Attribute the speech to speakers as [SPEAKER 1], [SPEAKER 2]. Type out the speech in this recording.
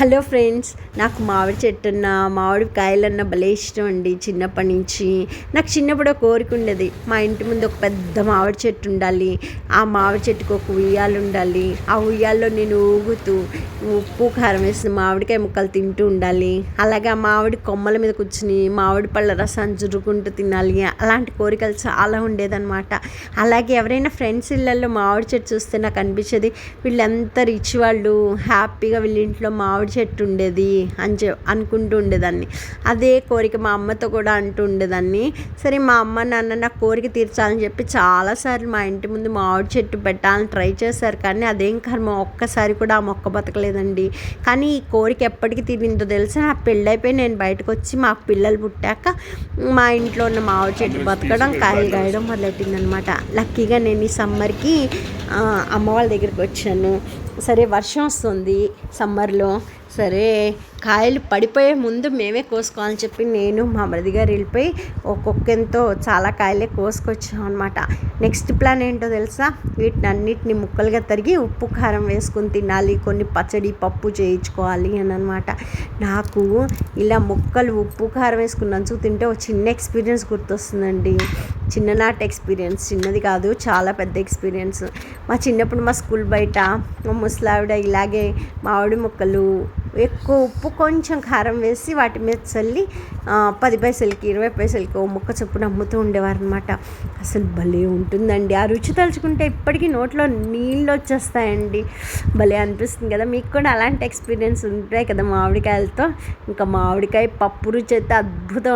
[SPEAKER 1] Hello friends, నాకు మామిడి చెట్టున్న మామిడి కాయలన్న భలే ఇష్టం అండి. చిన్నప్పటి నుంచి నాకు చిన్నప్పుడు ఒక కోరిక ఉండేది, మా ఇంటి ముందు ఒక పెద్ద మామిడి చెట్టు ఉండాలి, ఆ మామిడి చెట్టుకు ఒక ఉయ్యాలు ఉండాలి, ఆ ఉయ్యాల్లో నేను ఊగుతూ ఉప్పు కారం వేసిన మామిడికాయ ముక్కలు తింటూ ఉండాలి, అలాగే ఆ మామిడి కొమ్మల మీద కూర్చుని మామిడి పళ్ళ రసాన్ని జురుకుంటూ తినాలి. అలాంటి కోరికలు చాలా ఉండేదన్నమాట. అలాగే ఎవరైనా ఫ్రెండ్స్ ఇళ్ళల్లో మామిడి చెట్టు చూస్తే నాకు అనిపించేది, వీళ్ళెంత రిచ్ వాళ్ళు, హ్యాపీగా వీళ్ళ ఇంట్లో మామిడి చెట్టు ఉండేది అని అనుకుంటూ ఉండేదాన్ని. అదే కోరిక మా అమ్మతో కూడా అంటూ ఉండేదాన్ని. సరే, మా అమ్మ నాన్న నా కోరిక తీర్చాలని చెప్పి చాలాసార్లు మా ఇంటి ముందు మామిడి చెట్టు పెట్టాలని ట్రై చేశారు, కానీ అదేం కర్మ, ఒక్కసారి కూడా ఆ మొక్క బతకలేదండి. కానీ ఈ కోరిక ఎప్పటికీ తీరిందో తెలుసా, నా పెళ్ళైపోయి నేను బయటకు వచ్చి మాకు పిల్లలు పుట్టాక మా ఇంట్లో ఉన్న మామిడి చెట్టు బతకడం, కాయలు కాయడం మొదలెట్టిందనమాట. లక్కీగా నేను ఈ సమ్మర్కి అమ్మ వాళ్ళ దగ్గరికి వచ్చాను. సరే, వర్షం వస్తుంది సమ్మర్లో. సరే, కాయలు పడిపోయే ముందు మేమే కోసుకోవాలని చెప్పి నేను మా మరిది గారు వెళ్ళిపోయి ఒక్కొక్కతో చాలా కాయలే కోసుకొచ్చాం అనమాట. నెక్స్ట్ ప్లాన్ ఏంటో తెలుసా, వీటిని అన్నిటిని ముక్కలుగా తరిగి ఉప్పు కారం వేసుకొని తినాలి, కొన్ని పచ్చడి పప్పు చేయించుకోవాలి అని అనమాట. నాకు ఇలా ముక్కలు ఉప్పు కారం వేసుకుని నంచుకు తింటే ఒక చిన్న ఎక్స్పీరియన్స్ గుర్తొస్తుందండి. చిన్ననాటి ఎక్స్పీరియన్స్, చిన్నది కాదు, చాలా పెద్ద ఎక్స్పీరియన్స్. మా చిన్నప్పుడు మా స్కూల్ బయట మా ముసలావిడ ఇలాగే మామిడి ముక్కలు ఎక్కువ ఉప్పు కొంచెం కారం వేసి వాటి మీద చల్లి 10 పైసలకి 20 పైసలకి ఓ ముక్క చొప్పున అమ్ముతూ ఉండేవారు అనమాట. అసలు భలే ఉంటుందండి. ఆ రుచి తలుచుకుంటే ఇప్పటికీ నోట్లో నీళ్ళు వచ్చేస్తాయండి. భలే అనిపిస్తుంది కదా. మీకు కూడా అలాంటి ఎక్స్పీరియన్స్ ఉంటాయి కదా మామిడికాయలతో. ఇంకా మామిడికాయ పప్పు రుచి అయితే అద్భుతం.